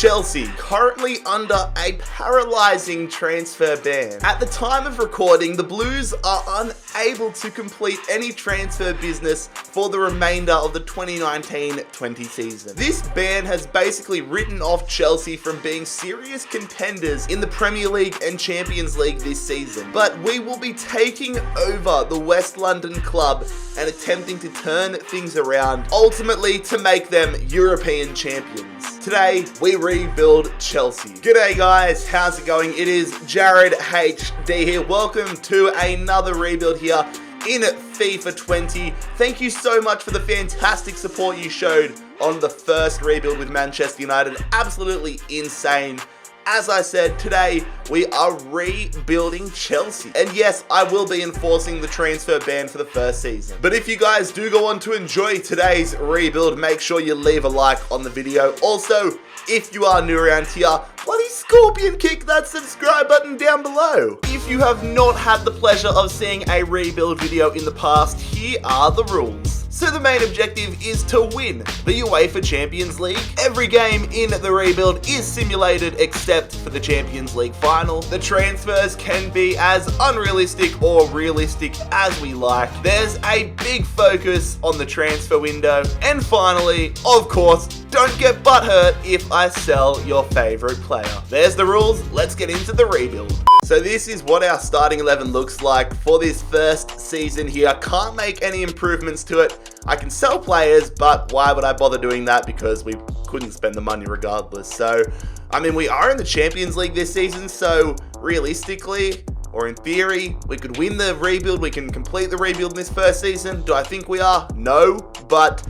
Chelsea, currently under a paralysing transfer ban. At the time of recording, the Blues are unable to complete any transfer business for the remainder of the 2019-20 season. This ban has basically written off Chelsea from being serious contenders in the Premier League and Champions League this season. But we will be taking over the West London club and attempting to turn things around, ultimately to make them European champions. Today, we rebuild Chelsea. G'day guys, how's it going? It is JarradHD here. Welcome to another rebuild here in FIFA 20. Thank you so much for the fantastic support you showed on the first rebuild with Manchester United. Absolutely insane. As I said, today we are rebuilding Chelsea. And yes, I will be enforcing the transfer ban for the first season. But if you guys do go on to enjoy today's rebuild, make sure you leave a like on the video. Also, if you are new around here, bloody scorpion kick that subscribe button down below. If you have not had the pleasure of seeing a rebuild video in the past, here are the rules. So the main objective is to win the UEFA Champions League. Every game in the rebuild is simulated except for the Champions League final. The transfers can be as unrealistic or realistic as we like. There's a big focus on the transfer window. And finally, of course, don't get butthurt if I sell your favorite player. There's the rules, let's get into the rebuild. So this is what our starting 11 looks like for this first season here. Can't make any improvements to it. I can sell players, but why would I bother doing that? Because we couldn't spend the money regardless. So, I mean, we are in the Champions League this season, so realistically, or in theory, we could win the rebuild. We can complete the rebuild in this first season. Do I think we are? No, but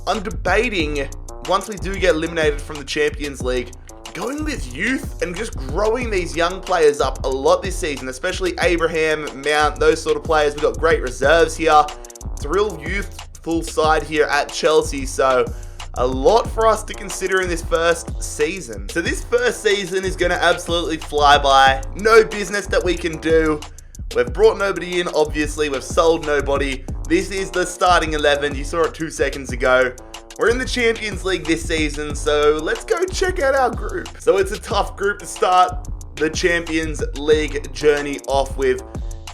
I'm debating, once we do get eliminated from the Champions League, going with youth and just growing these young players up a lot this season, especially Abraham, Mount, those sort of players. We've got great reserves here. It's a real youthful side here at Chelsea, so a lot for us to consider in this first season. So this first season is going to absolutely fly by. No business that we can do. We've brought nobody in, obviously. We've sold nobody. This is the starting 11. You saw it 2 seconds ago. We're in the Champions League this season, so let's go check out our group. So it's a tough group to start the Champions League journey off with.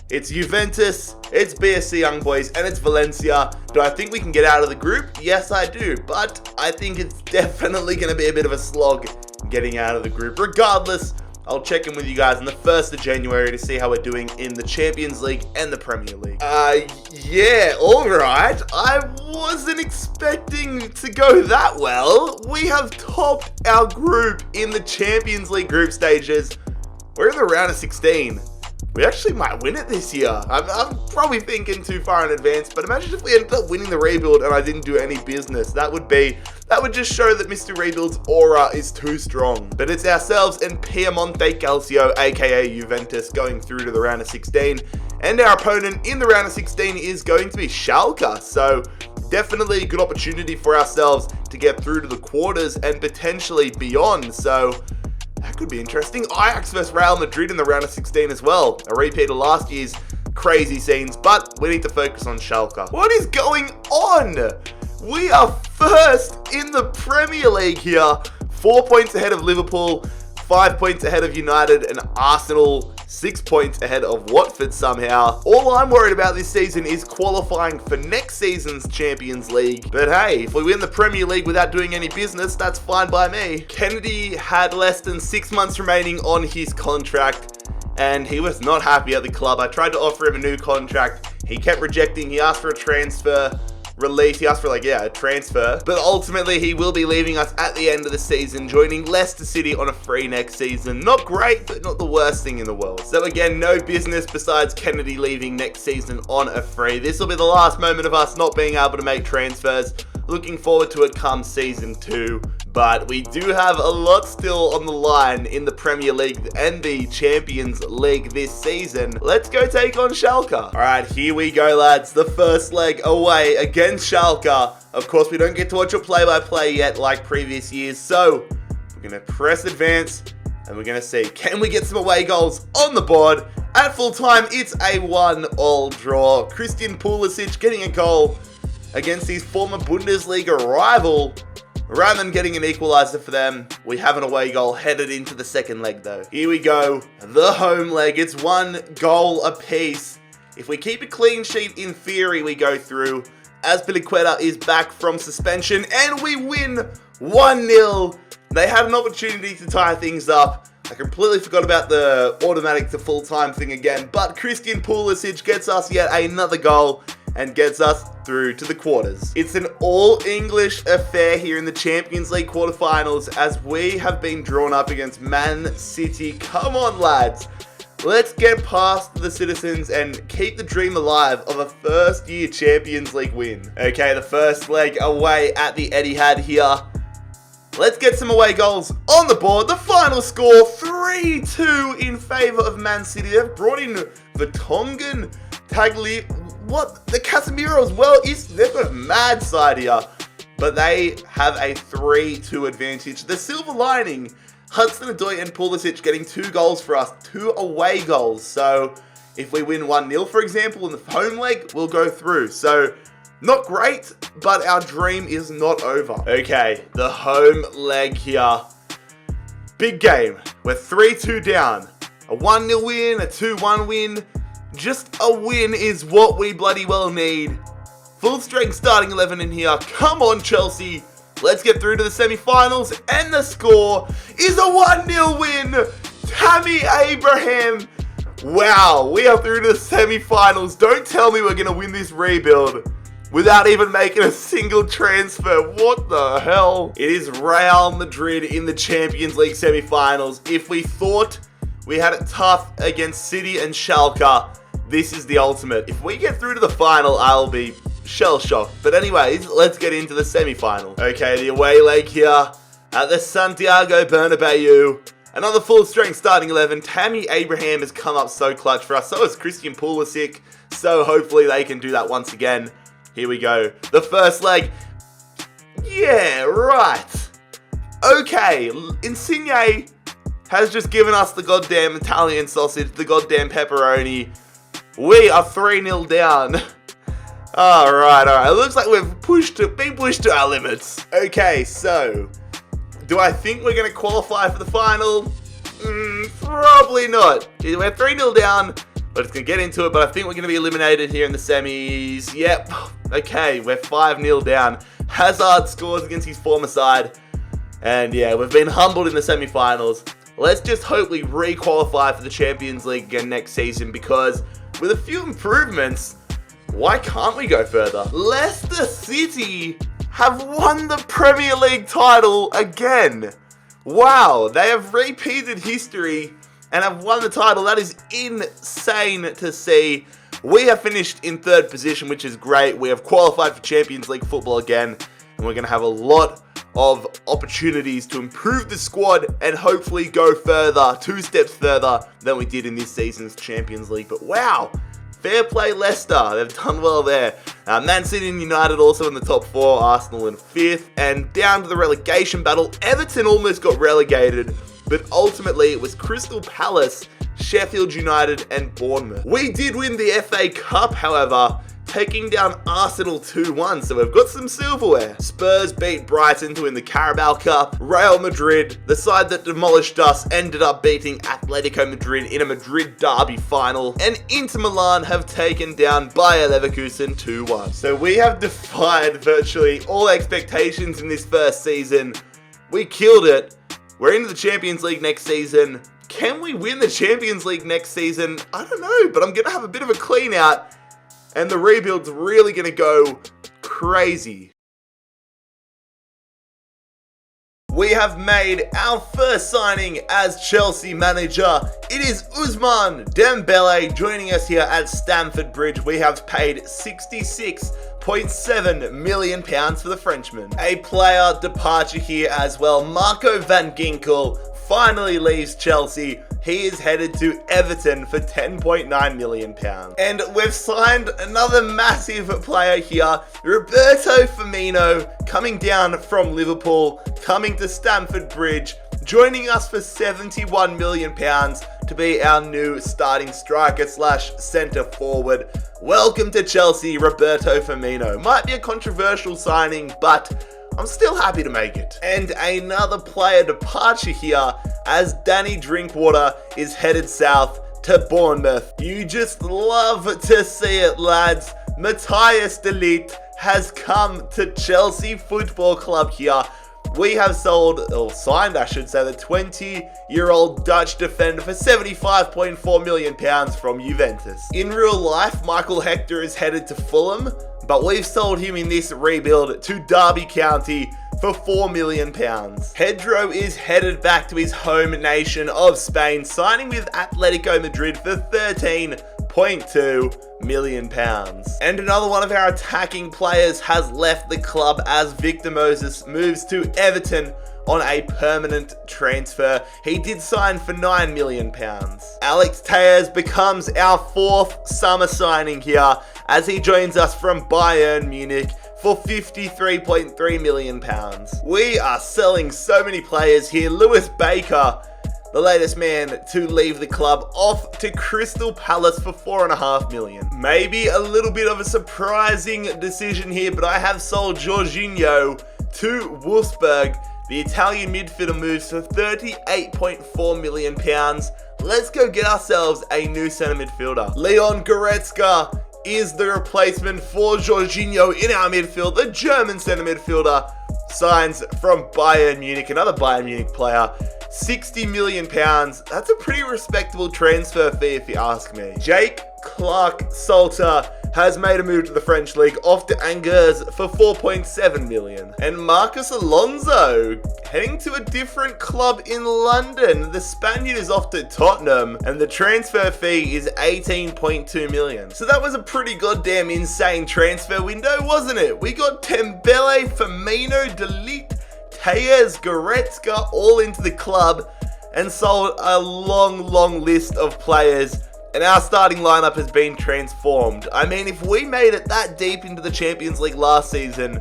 It's Juventus, it's BSC Young Boys, and it's Valencia. Do I think we can get out of the group? Yes, I do, but I think it's definitely going to be a bit of a slog getting out of the group. Regardless, I'll check in with you guys on the 1st of January to see how we're doing in the Champions League and the Premier League. Yeah, alright. I wasn't expecting to go that well. We have topped our group in the Champions League group stages. We're in the round of 16. We actually might win it this year. I'm probably thinking too far in advance, but imagine if we ended up winning the rebuild and I didn't do any business. That would just show that Mr. Rebuild's aura is too strong. But it's ourselves and Piemonte Calcio, aka Juventus, going through to the round of 16. And our opponent in the round of 16 is going to be Schalke. So definitely a good opportunity for ourselves to get through to the quarters and potentially beyond. So that could be interesting. Ajax vs Real Madrid in the round of 16 as well. A repeat of last year's crazy scenes, but we need to focus on Schalke. What is going on? We are first in the Premier League here. 4 points ahead of Liverpool, 5 points ahead of United and Arsenal, 6 points ahead of Watford somehow. All I'm worried about this season is qualifying for next season's Champions League. But hey, if we win the Premier League without doing any business, that's fine by me. Kennedy had less than 6 months remaining on his contract, and he was not happy at the club. I tried to offer him a new contract. He kept rejecting. He asked for a transfer release. He asked for a transfer, but ultimately he will be leaving us at the end of the season, joining Leicester City on a free next season. Not great, but not the worst thing in the world. So again, no business besides Kennedy leaving next season on a free. This will be the last moment of us not being able to make transfers. Looking forward to it come season 2. But we do have a lot still on the line in the Premier League and the Champions League this season. Let's go take on Schalke. Alright, here we go, lads. The first leg away against Schalke. Of course, we don't get to watch a play-by-play yet like previous years. So, we're going to press advance and we're going to see, can we get some away goals on the board? At full time, it's a 1-1 draw. Christian Pulisic getting a goal against his former Bundesliga rival. Rather than getting an equaliser for them, we have an away goal headed into the second leg though. Here we go, the home leg. It's 1 goal apiece. If we keep a clean sheet, in theory, we go through. Azpilicueta is back from suspension, and we win 1-0. They had an opportunity to tie things up. I completely forgot about the automatic to full-time thing again, but Christian Pulisic gets us yet another goal and gets us through to the quarters. It's an all-English affair here in the Champions League quarterfinals as we have been drawn up against Man City. Come on, lads. Let's get past the citizens and keep the dream alive of a first-year Champions League win. Okay, the first leg away at the Etihad here. Let's get some away goals on the board. The final score, 3-2 in favour of Man City. They've brought in Vertonghen, Tagli... What? The Casemiro as well? They've got a mad side here. But they have a 3-2 advantage. The silver lining, Hudson-Odoi and Pulisic getting 2 goals for us. 2 away goals. So, if we win 1-0, for example, in the home leg, we'll go through. So, not great, but our dream is not over. Okay, the home leg here. Big game. We're 3-2 down. A 1-0 win, a 2-1 win. Just a win is what we bloody well need. Full strength starting 11 in here. Come on, Chelsea. Let's get through to the semi-finals. And the score is a 1-0 win. Tammy Abraham. Wow, we are through to the semi-finals. Don't tell me we're going to win this rebuild without even making a single transfer. What the hell? It is Real Madrid in the Champions League semi-finals. If we thought we had it tough against City and Schalke, this is the ultimate. If we get through to the final, I'll be shell-shocked. But anyways, let's get into the semi-final. Okay, the away leg here at the Santiago Bernabeu. Another full-strength starting 11. Tammy Abraham has come up so clutch for us. So has Christian Pulisic. So hopefully they can do that once again. Here we go. The first leg. Yeah, right. Okay, Insigne has just given us the goddamn Italian sausage, the goddamn pepperoni. We are 3-0 down. Alright. It looks like we've been pushed to our limits. Okay, so, do I think we're going to qualify for the final? Probably not. We're 3-0 down. We're just going to get into it, but I think we're going to be eliminated here in the semis. Yep. Okay, we're 5-0 down. Hazard scores against his former side. And yeah, we've been humbled in the semi-finals. Let's just hope we re-qualify for the Champions League again next season, because with a few improvements, why can't we go further? Leicester City have won the Premier League title again. Wow, they have repeated history and have won the title. That is insane to see. We have finished in 3rd position, which is great. We have qualified for Champions League football again, and we're going to have a lot of opportunities to improve the squad and hopefully go further, 2 steps further than we did in this season's Champions League. But wow, fair play Leicester, they've done well there. Man City and United also in the top 4, Arsenal in 5th, and down to the relegation battle. Everton almost got relegated, but ultimately it was Crystal Palace, Sheffield United and Bournemouth. We did win the FA Cup, however, taking down Arsenal 2-1, so we've got some silverware. Spurs beat Brighton to win the Carabao Cup. Real Madrid, the side that demolished us, ended up beating Atletico Madrid in a Madrid derby final. And Inter Milan have taken down Bayer Leverkusen 2-1. So we have defied virtually all expectations in this first season. We killed it. We're into the Champions League next season. Can we win the Champions League next season? I don't know, but I'm going to have a bit of a clean out. And the rebuild's really going to go crazy. We have made our first signing as Chelsea manager. It is Ousmane Dembele joining us here at Stamford Bridge. We have paid £66.7 million for the Frenchman. A player departure here as well. Marco van Ginkel finally leaves Chelsea. He is headed to Everton for £10.9 million. And we've signed another massive player here, Roberto Firmino, coming down from Liverpool, coming to Stamford Bridge, joining us for £71 million to be our new starting striker / centre forward. Welcome to Chelsea, Roberto Firmino. Might be a controversial signing, but I'm still happy to make it. And another player departure here as Danny Drinkwater is headed south to Bournemouth. You just love to see it, lads. Matthias de Ligt has come to Chelsea Football Club here. We have sold, or signed I should say, the 20-year-old Dutch defender for £75.4 million from Juventus. In real life, Michael Hector is headed to Fulham, but we've sold him in this rebuild to Derby County for £4 million. Pedro is headed back to his home nation of Spain, signing with Atletico Madrid for £13.2 million. And another one of our attacking players has left the club as Victor Moses moves to Everton on a permanent transfer. He did sign for £9 million. Alex Telles becomes our fourth summer signing here as he joins us from Bayern Munich for £53.3 million. We are selling so many players here. Lewis Baker, the latest man to leave the club, off to Crystal Palace for £4.5 million. Maybe a little bit of a surprising decision here, but I have sold Jorginho to Wolfsburg. The Italian midfielder moves for £38.4 million. Let's go get ourselves a new centre midfielder. Leon Goretzka is the replacement for Jorginho in our midfield. The German centre midfielder signs from Bayern Munich, another Bayern Munich player. £60 million. That's a pretty respectable transfer fee if you ask me. Jake Clark-Salter has made a move to the French league, off to Angers for £4.7 million. And Marcus Alonso heading to a different club in London. The Spaniard is off to Tottenham, and the transfer fee is £18.2 million. So that was a pretty goddamn insane transfer window, wasn't it? We got Dembele, Firmino, De Ligt, Telles, Goretzka all into the club, and sold a long list of players. And our starting lineup has been transformed. I mean, if we made it that deep into the Champions League last season,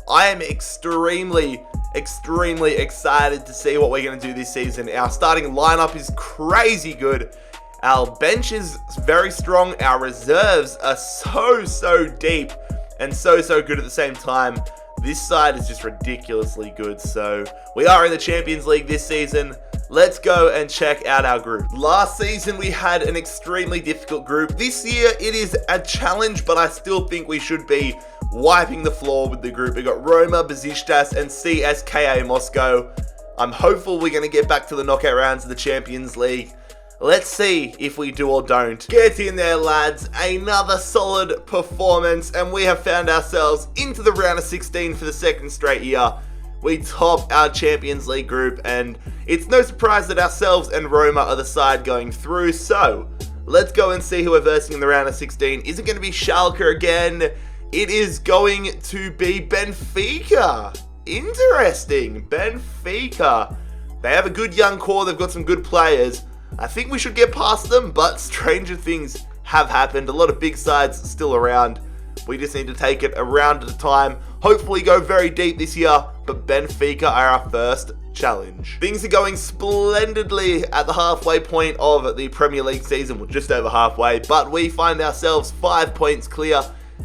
I am extremely excited to see what we're going to do this season. Our starting lineup is crazy good. Our bench is very strong. Our reserves are so deep and so good at the same time. This side is just ridiculously good. So we are in the Champions League this season. Let's go and check out our group. Last season, we had an extremely difficult group. This year, it is a challenge, but I still think we should be wiping the floor with the group. We got Roma, Besiktas, and CSKA Moscow. I'm hopeful we're going to get back to the knockout rounds of the Champions League. Let's see if we do or don't. Get in there, lads. Another solid performance, and we have found ourselves into the round of 16 for the second straight year. We top our Champions League group, and it's no surprise that ourselves and Roma are the side going through. So let's go and see who we're versing in the round of 16. Is it going to be Schalke again? It is going to be Benfica. Interesting. Benfica. They have a good young core. They've got some good players. I think we should get past them, but stranger things have happened. A lot of big sides still around. We just need to take it a round at a time. Hopefully go very deep this year, but Benfica are our first challenge. Things are going splendidly at the halfway point of the Premier League season. We're just over halfway, but we find ourselves 5 points clear.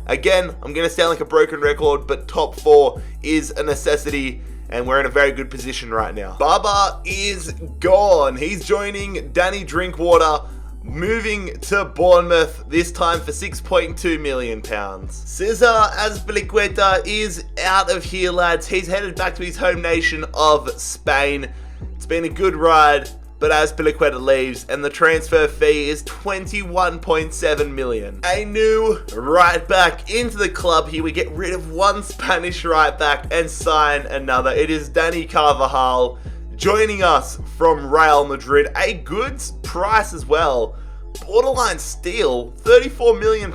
Again, I'm going to sound like a broken record, but top 4 is a necessity, and we're in a very good position right now. Baba is gone. He's joining Danny Drinkwater, moving to Bournemouth, this time for £6.2 million. Cesar Azpilicueta is out of here, lads. He's headed back to his home nation of Spain. It's been a good ride, but Azpilicueta leaves, and the transfer fee is £21.7 million. A new right back into the club here. We get rid of one Spanish right back and sign another. It is Dani Carvajal joining us from Real Madrid. A good price as well. Borderline steal, £34 million.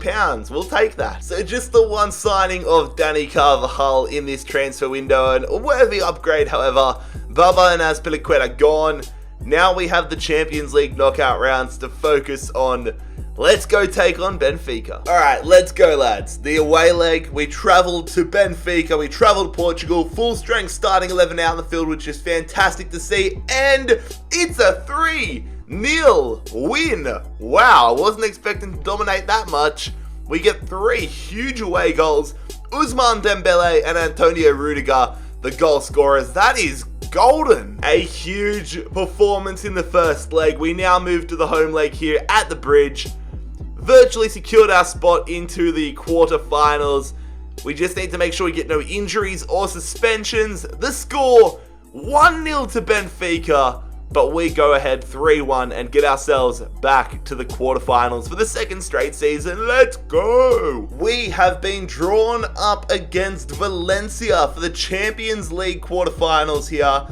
We'll take that. So just the one signing of Dani Carvajal in this transfer window, and a worthy upgrade, however. Baba and Azpilicueta gone. Now we have the Champions League knockout rounds to focus on. Let's go take on Benfica. Alright, let's go, lads. The away leg, we travelled to Benfica, we travelled to Portugal, full strength starting 11 out in the field, which is fantastic to see, and it's a 3-0 win. Wow, I wasn't expecting to dominate that much. We get 3 huge away goals. Ousmane Dembele and Antonio Rudiger, the the goal scorers. That is golden. A huge performance in the first leg. We now move to the home leg here at the Bridge. Virtually secured our spot into the quarterfinals. We just need to make sure we get no injuries or suspensions. The score, 1-0 to Benfica. But we go ahead 3-1 and get ourselves back to the quarterfinals for the second straight season. Let's go! We have been drawn up against Valencia for the Champions League quarterfinals here.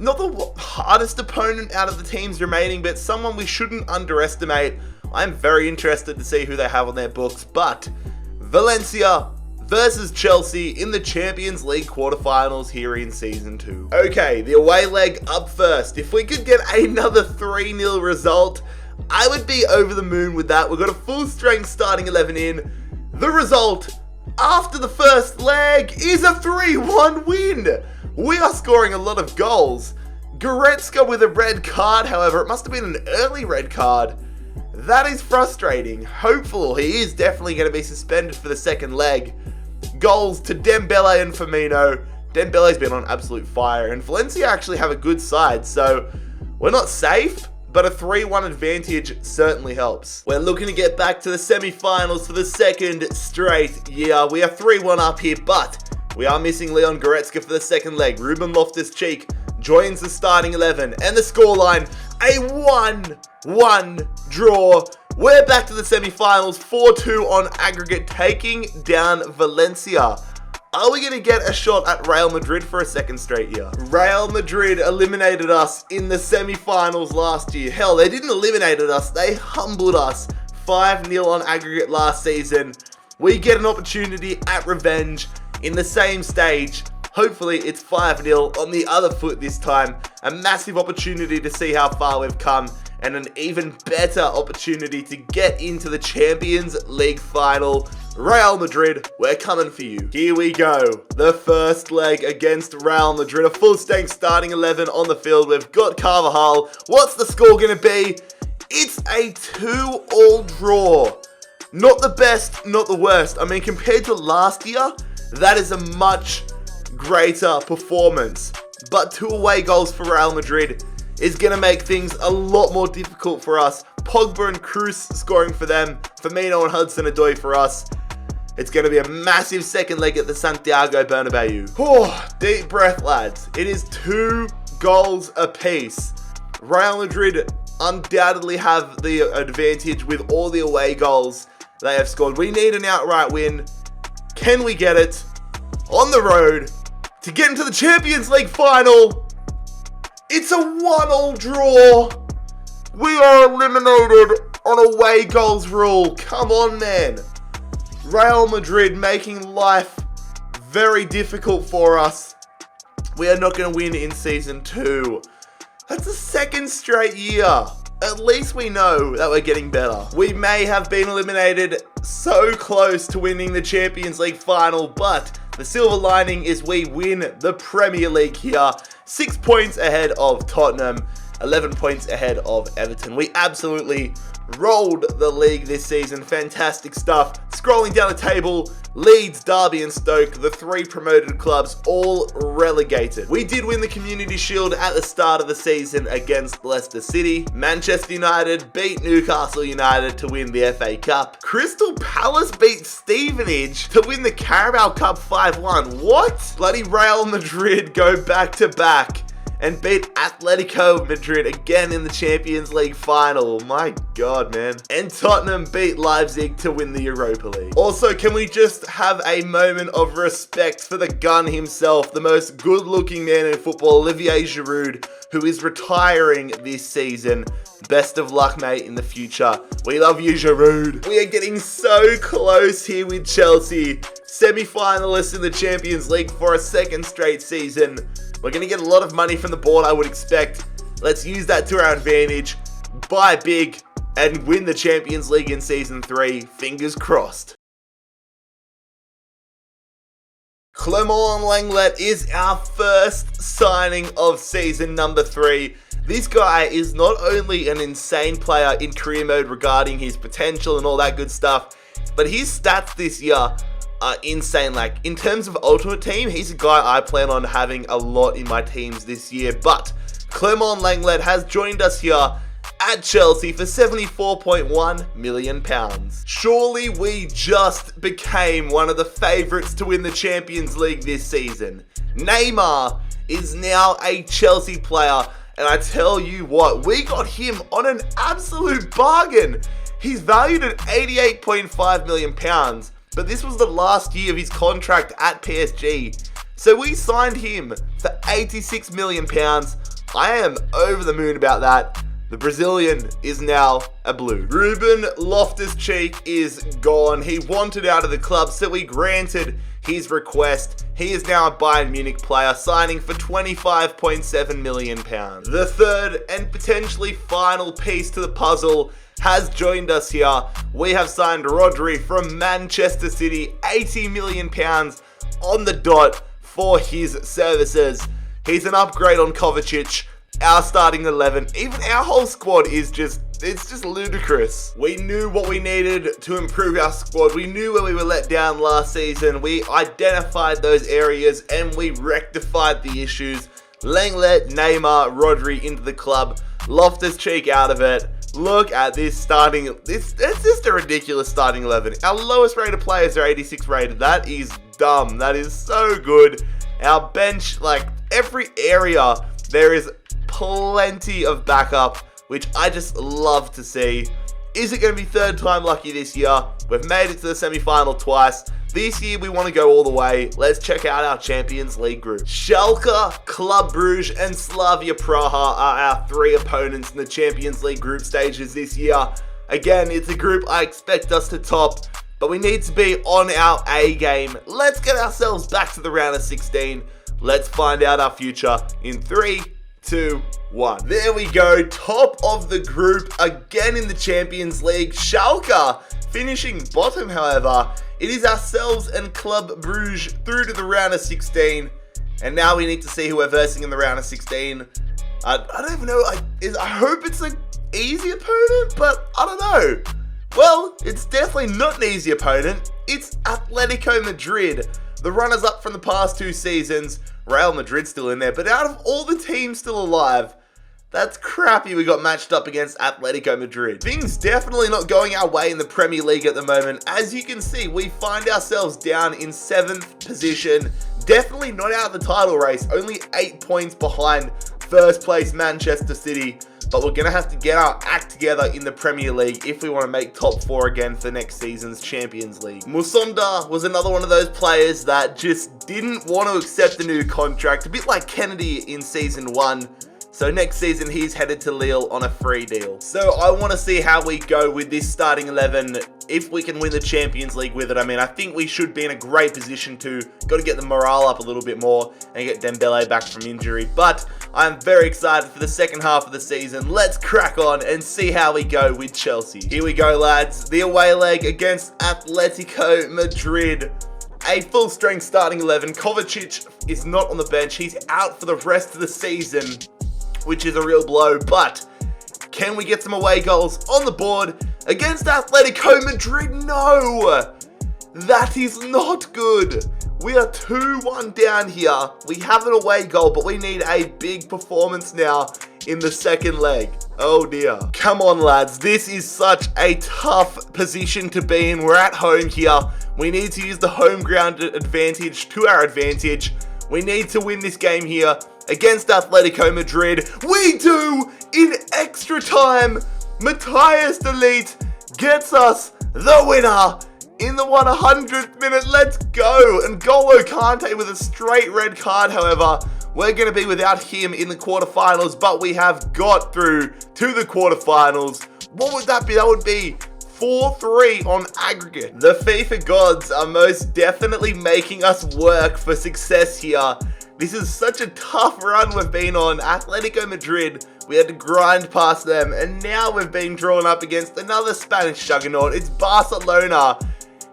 Not the hardest opponent out of the teams remaining, but someone we shouldn't underestimate. I'm very interested to see who they have on their books, but Valencia versus Chelsea in the Champions League quarterfinals here in Season 2. Okay, the away leg up first. If we could get another 3-0 result, I would be over the moon with that. We've got a full strength starting 11 in. The result after the first leg is a 3-1 win. We are scoring a lot of goals. Goretzka with a red card, however, it must have been an early red card. That is frustrating. Hopefully, he is definitely going to be suspended for the second leg. Goals to Dembele and Firmino. Dembele's been on absolute fire, and Valencia actually have a good side, so we're not safe, but a 3-1 advantage certainly helps. We're looking to get back to the semi-finals for the second straight year. We are 3-1 up here, but we are missing Leon Goretzka for the second leg. Ruben Loftus-Cheek joins the starting 11, and the scoreline, a 1-1 draw. We're back to the semi-finals, 4-2 on aggregate, taking down Valencia. Are we going to get a shot at Real Madrid for a second straight year? Real Madrid eliminated us in the semi-finals last year. Hell, they didn't eliminate us, they humbled us. 5-0 on aggregate last season. We get an opportunity at revenge in the same stage. Hopefully it's 5-0 on the other foot this time. A massive opportunity to see how far we've come, and an even better opportunity to get into the Champions League final. Real Madrid, we're coming for you. Here we go. The first leg against Real Madrid. A full strength starting 11 on the field. We've got Carvajal. What's the score going to be? It's a 2-all draw. Not the best, not the worst. I mean, compared to last year, that is a much greater performance. But 2 away goals for Real Madrid is going to make things a lot more difficult for us. Pogba and Cruz scoring for them. Firmino and Hudson-Odoi for us. It's going to be a massive second leg at the Santiago Bernabeu. Oh, deep breath, lads. It is 2 goals apiece. Real Madrid undoubtedly have the advantage with all the away goals they have scored. We need an outright win. Can we get it on the road to get into the Champions League final? It's a 1-all draw. We are eliminated on away goals rule. Come on, man. Real Madrid making life very difficult for us. We are not going to win in Season 2. That's the second straight year. At least we know that we're getting better. We may have been eliminated so close to winning the Champions League final, but the silver lining is we win the Premier League here. 6 points ahead of Tottenham, 11 points ahead of Everton. We absolutely rolled the league this season. Fantastic stuff. Scrolling down the table, Leeds, Derby and Stoke, the 3 promoted clubs, all relegated. We did win the Community Shield at the start of the season against Leicester City. Manchester United beat Newcastle United to win the FA Cup. Crystal Palace beat Stevenage to win the Carabao Cup 5-1. What? Bloody Real Madrid go back to back and beat Atletico Madrid again in the Champions League final. My God, man. And Tottenham beat Leipzig to win the Europa League. Also, can we just have a moment of respect for the gun himself, the most good-looking man in football, Olivier Giroud, who is retiring this season. Best of luck, mate, in the future. We love you, Giroud. We are getting so close here with Chelsea. Semi-finalists in the Champions League for a second straight season. We're going to get a lot of money from the board, I would expect. Let's use that to our advantage, buy big, and win the Champions League in Season 3. Fingers crossed. Clemence Winglet is our first signing of season number 3. This guy is not only an insane player in career mode regarding his potential and all that good stuff, but his stats this year are insane. Like, in terms of Ultimate Team, he's a guy I plan on having a lot in my teams this year. But Clemence Winglet has joined us here at Chelsea for £74.1 million. Surely we just became one of the favourites to win the Champions League this season. Neymar is now a Chelsea player, and I tell you what, we got him on an absolute bargain. He's valued at £88.5 million, but this was the last year of his contract at PSG. So we signed him for £86 million. I am over the moon about that. The Brazilian is now a blue. Ruben Loftus-Cheek is gone. He wanted out of the club, so we granted his request. He is now a Bayern Munich player, signing for £25.7 million. The third and potentially final piece to the puzzle has joined us here. We have signed Rodri from Manchester City, £80 million on the dot for his services. He's an upgrade on Kovacic. Our starting 11, even our whole squad is it's just ludicrous. We knew what we needed to improve our squad. We knew where we were let down last season. We identified those areas and we rectified the issues. Lenglet, Neymar, Rodri into the club. Loftus-Cheek out of it. Look at this starting. It's just a ridiculous starting 11. Our lowest rated players are 86 rated. That is dumb. That is so good. Our bench, like every area, there is plenty of backup, which I just love to see. Is it going to be third time lucky this year? We've made it to the semi-final twice. This year we want to go all the way. Let's check out our Champions League group. Schalke, Club Brugge, and Slavia Praha are our three opponents in the Champions League group stages this year. Again, it's a group I expect us to top, but we need to be on our A game. Let's get ourselves back to the round of 16. Let's find out our future in 3, 2, 1. There we go, top of the group again in the Champions League. Schalke finishing bottom, however. It is ourselves and Club Brugge through to the round of 16. And now we need to see who we're versing in the round of 16. I don't even know. I hope it's an easy opponent, but I don't know. Well, it's definitely not an easy opponent. It's Atletico Madrid, the runners-up from the past 2 seasons. Real Madrid still in there, but out of all the teams still alive, that's crappy we got matched up against Atletico Madrid. Things definitely not going our way in the Premier League at the moment. As you can see, we find ourselves down in 7th position. Definitely not out of the title race, only 8 points behind first place Manchester City. But we're going to have to get our act together in the Premier League if we want to make top 4 again for next season's Champions League. Musonda was another one of those players that just didn't want to accept a new contract, a bit like Kennedy in Season 1. So next season, he's headed to Lille on a free deal. So I want to see how we go with this starting 11. If we can win the Champions League with it, I mean, I think we should be in a great position to got to get the morale up a little bit more and get Dembele back from injury. But I'm very excited for the second half of the season. Let's crack on and see how we go with Chelsea. Here we go, lads. The away leg against Atletico Madrid. A full-strength starting 11. Kovacic is not on the bench. He's out for the rest of the season, which is a real blow, but can we get some away goals on the board against Atletico Madrid? No! That is not good. We are 2-1 down here. We have an away goal, but we need a big performance now in the second leg. Oh dear. Come on, lads. This is such a tough position to be in. We're at home here. We need to use the home ground advantage to our advantage. We need to win this game here against Atletico Madrid. We do in extra time. Matthias de Ligt gets us the winner in the 100th minute. Let's go. And N'Golo Kante with a straight red card, however. We're going to be without him in the quarterfinals, but we have got through to the quarterfinals. What would that be? That would be 4-3 on aggregate. The FIFA gods are most definitely making us work for success here. This is such a tough run we've been on. Atletico Madrid, we had to grind past them, and now we've been drawn up against another Spanish juggernaut. It's Barcelona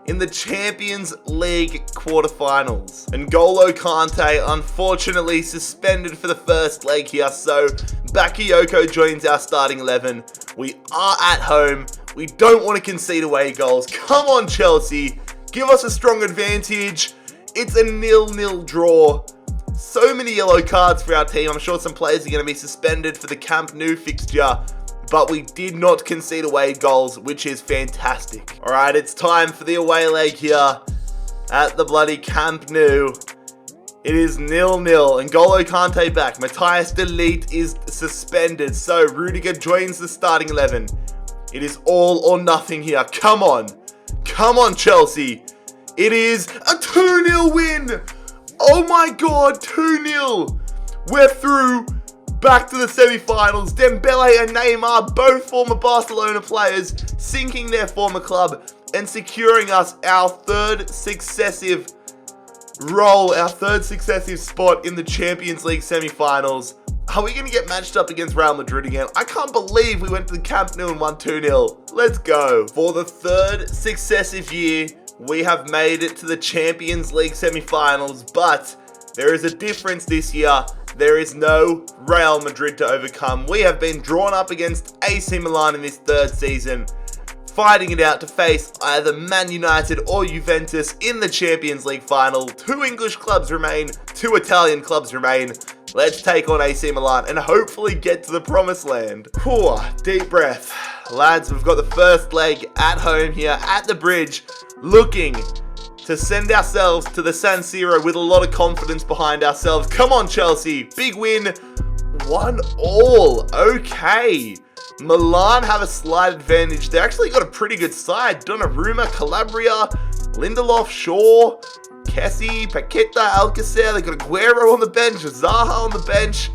in the Champions League quarterfinals. N'Golo Kante, unfortunately suspended for the first leg here, so Bakayoko joins our starting 11. We are at home. We don't want to concede away goals. Come on, Chelsea. give us a strong advantage. It's a 0-0 draw. So many yellow cards for our team. I'm sure some players are going to be suspended for the Camp Nou fixture, but we did not concede away goals, which is fantastic. All right, it's time for the away leg here at the bloody Camp Nou. It is 0-0. N'Golo Kante back. Matthias de Ligt is suspended. So Rudiger joins the starting 11. It is all or nothing here. Come on. Come on, Chelsea. It is a 2-0 win. Oh my god, 2-0. We're through. Back to the semi-finals. Dembele and Neymar, both former Barcelona players, sinking their former club and securing us our third successive spot in the Champions League semi-finals. Are we going to get matched up against Real Madrid again? I can't believe we went to the Camp Nou and won 2-0. Let's go. For the third successive year, we have made it to the Champions League semi-finals, but there is a difference this year. There is no Real Madrid to overcome. We have been drawn up against AC Milan in this third season, fighting it out to face either Man United or Juventus in the Champions League final. 2 English clubs remain, 2 Italian clubs remain. Let's take on AC Milan and hopefully get to the promised land. Whew, deep breath. Lads, we've got the first leg at home here at the Bridge, looking to send ourselves to the San Siro with a lot of confidence behind ourselves. Come on, Chelsea. Big win. 1-1. Okay. Milan have a slight advantage. They actually got a pretty good side. Donnarumma, Calabria, Lindelof, Shaw, Kessie, Paqueta, Alcacer. They got Aguero on the bench, Zaha on the bench.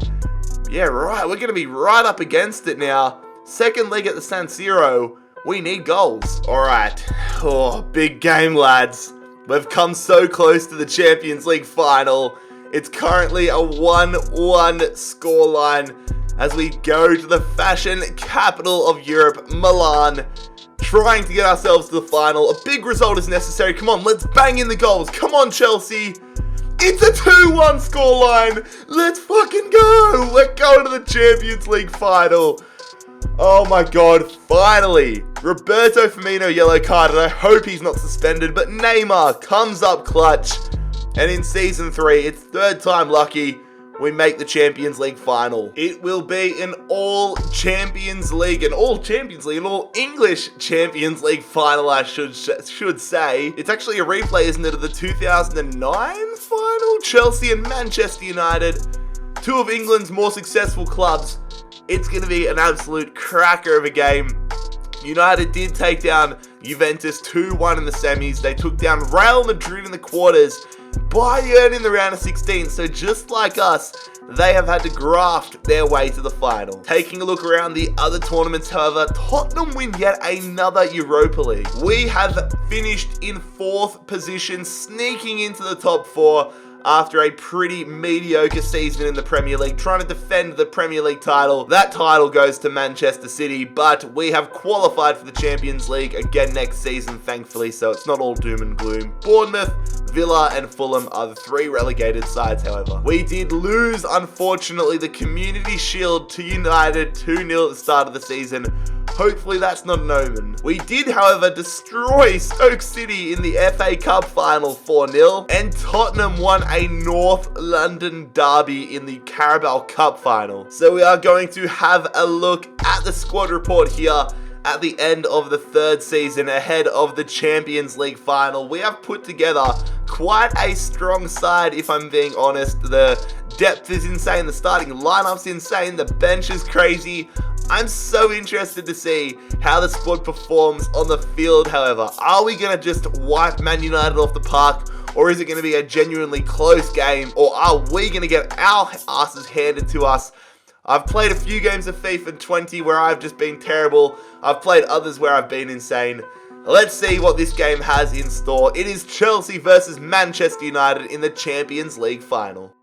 Yeah, right. We're going to be right up against it now. Second leg at the San Siro. We need goals. All right. Oh, big game, lads. We've come so close to the Champions League final. It's currently a 1-1 scoreline as we go to the fashion capital of Europe, Milan, trying to get ourselves to the final. A big result is necessary. Come on, let's bang in the goals. Come on, Chelsea. It's a 2-1 scoreline. Let's fucking go. We're going to the Champions League final. Oh my god, finally. Roberto Firmino yellow card, and I hope he's not suspended, but Neymar comes up clutch. And in Season 3, it's third time lucky, we make the Champions League final. It will be an all English Champions League final, I should say. It's actually a replay, isn't it, of the 2009 final? Chelsea and Manchester United, 2 of England's more successful clubs. It's going to be an absolute cracker of a game. United did take down Juventus 2-1 in the semis. They took down Real Madrid in the quarters. Bayern in the round of 16. So just like us, they have had to graft their way to the final. Taking a look around the other tournaments, however, Tottenham win yet another Europa League. We have finished in 4th position, sneaking into the top 4. After a pretty mediocre season in the Premier League, trying to defend the Premier League title. That title goes to Manchester City, but we have qualified for the Champions League again next season, thankfully, so it's not all doom and gloom. Bournemouth, Villa, and Fulham are the 3 relegated sides, however. We did lose, unfortunately, the Community Shield to United 2-0 at the start of the season. Hopefully that's not an omen. We did, however, destroy Stoke City in the FA Cup final 4-0, and Tottenham won a North London derby in the Carabao Cup final. So we are going to have a look at the squad report here at the end of the third season ahead of the Champions League final. We have put together quite a strong side, if I'm being honest. The depth is insane, the starting lineup's insane, the bench is crazy. I'm so interested to see how the squad performs on the field, however. Are we going to just wipe Man United off the park, or is it going to be a genuinely close game, or are we going to get our asses handed to us? I've played a few games of FIFA 20 where I've just been terrible. I've played others where I've been insane. Let's see what this game has in store. It is Chelsea versus Manchester United in the Champions League final.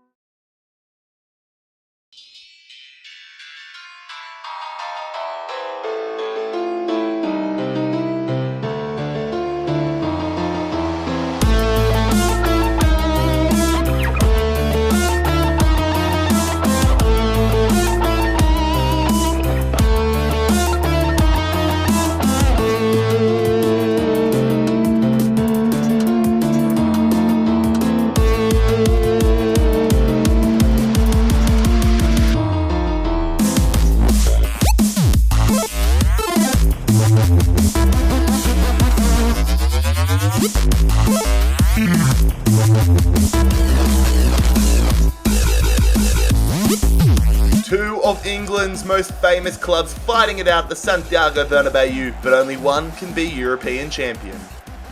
England's most famous clubs fighting it out at the Santiago Bernabeu, but only one can be European champion.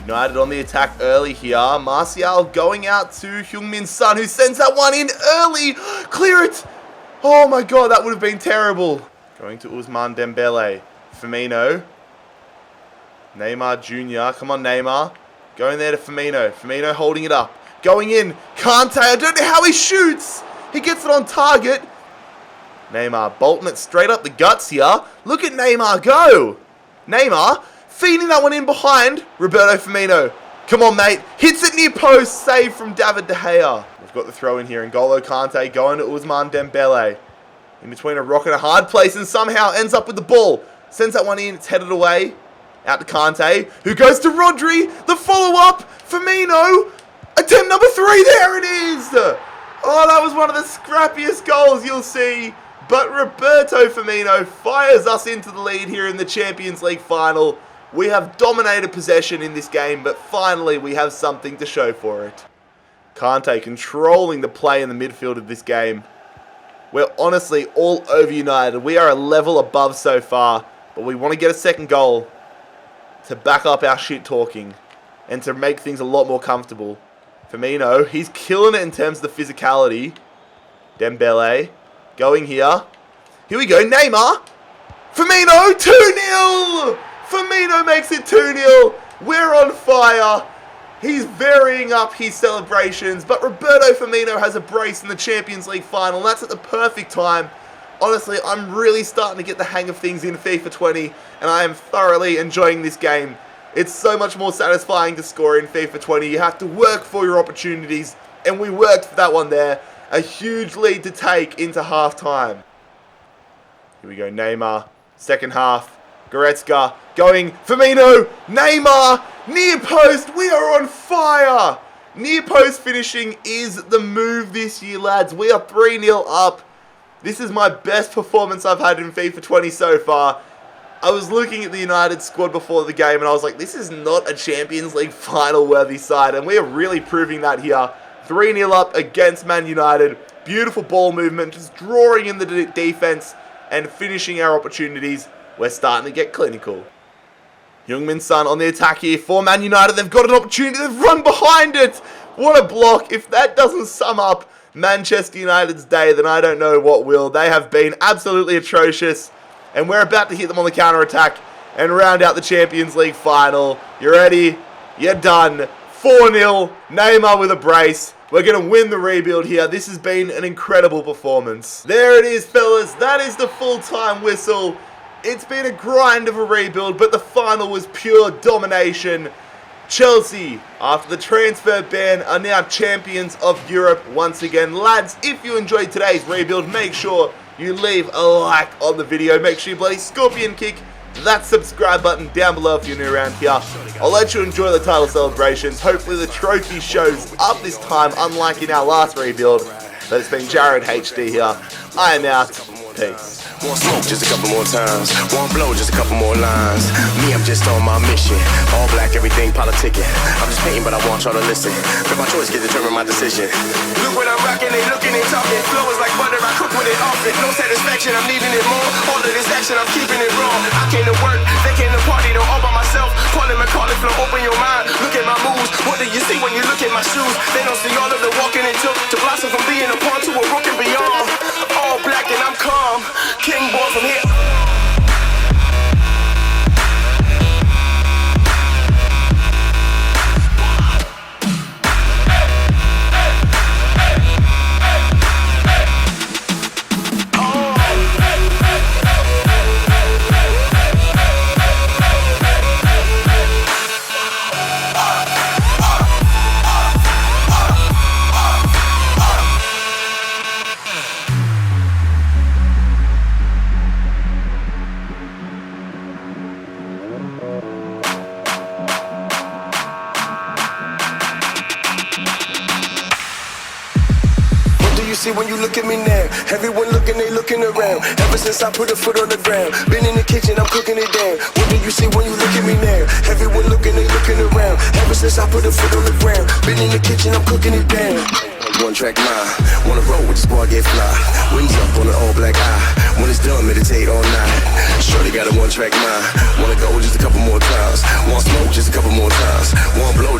United on the attack early here. Martial going out to Heung-min Son, who sends that one in early. Clear it. Oh my god, that would have been terrible. Going to Ousmane Dembele. Firmino. Neymar Jr. Come on, Neymar. Going there to Firmino. Firmino holding it up. Going in. Kante. I don't know how he shoots. He gets it on target. Neymar bolting it straight up the guts here. Look at Neymar go. Neymar feeding that one in behind. Roberto Firmino. Come on, mate. Hits it near post. Save from David De Gea. We've got the throw in here. N'Golo Kante going to Ousmane Dembele. In between a rock and a hard place and somehow ends up with the ball. Sends that one in. It's headed away. Out to Kante, who goes to Rodri. The follow-up. Firmino. Attempt number 3. There it is. Oh, that was one of the scrappiest goals you'll see. But Roberto Firmino fires us into the lead here in the Champions League final. We have dominated possession in this game, but finally we have something to show for it. Kante controlling the play in the midfield of this game. We're honestly all over United. We are a level above so far, but we want to get a second goal to back up our shit talking and to make things a lot more comfortable. Firmino, he's killing it in terms of the physicality. Dembele, going here. Here we go, Neymar. Firmino, 2-0! Firmino makes it 2-0. We're on fire. He's varying up his celebrations, but Roberto Firmino has a brace in the Champions League final. That's at the perfect time. Honestly, I'm really starting to get the hang of things in FIFA 20, and I am thoroughly enjoying this game. It's so much more satisfying to score in FIFA 20. You have to work for your opportunities, and we worked for that one there. A huge lead to take into half-time. Here we go, Neymar. Second half. Goretzka going. Firmino. Neymar. Near post. We are on fire. Near post finishing is the move this year, lads. We are 3-0 up. This is my best performance I've had in FIFA 20 so far. I was looking at the United squad before the game and I was like, this is not a Champions League final worthy side. And we are really proving that here. 3-0 up against Man United. Beautiful ball movement, just drawing in the defense and finishing our opportunities. We're starting to get clinical. Heung-min Son on the attack here for Man United. They've got an opportunity. They've run behind it. What a block. If that doesn't sum up Manchester United's day, then I don't know what will. They have been absolutely atrocious. And we're about to hit them on the counter-attack and round out the Champions League final. You ready? You're done. 4-0. Neymar with a brace. We're going to win the rebuild here. This has been an incredible performance. There it is, fellas. That is the full-time whistle. It's been a grind of a rebuild, but the final was pure domination. Chelsea, after the transfer ban, are now champions of Europe once again. Lads, if you enjoyed today's rebuild, make sure you leave a like on the video. Make sure you bloody scorpion kick that subscribe button down below if you're new around here. I'll let you enjoy the title celebrations. Hopefully the trophy shows up this time, unlike in our last rebuild. But it's been JarradHD here. I am out. Peace. Want smoke just a couple more times. Want blow just a couple more lines. Me, I'm just on my mission. All black, everything politicking. I'm just painting, but I want y'all to listen. But my choice can determine my decision. Look what I'm rocking, they looking and talking. Flow is like butter, I cook with it often. No satisfaction, I'm needing it more. All of this action, I'm keeping it raw. I came to work, they came to party, though all by myself. Calling McCall flow, open your mind. Look at my moves. What do you see when you look at my shoes? They don't see all of the walking it took to blossom from being a pawn to a rook and beyond. All black and I'm calm. King boy from here. See when you look at me now, everyone looking, they looking around. Ever since I put a foot on the ground, been in the kitchen, I'm cooking it down. What do you see when you look at me now? Everyone looking, they looking around. Ever since I put a foot on the ground, been in the kitchen, I'm cooking it down. One track mind, wanna roll with the squad, get fly. Wings up on an all black eye. When it's it's done, meditate all night. Shorty got a one-track mind. Wanna go just a couple more times. Want smoke just a couple more times. Want blow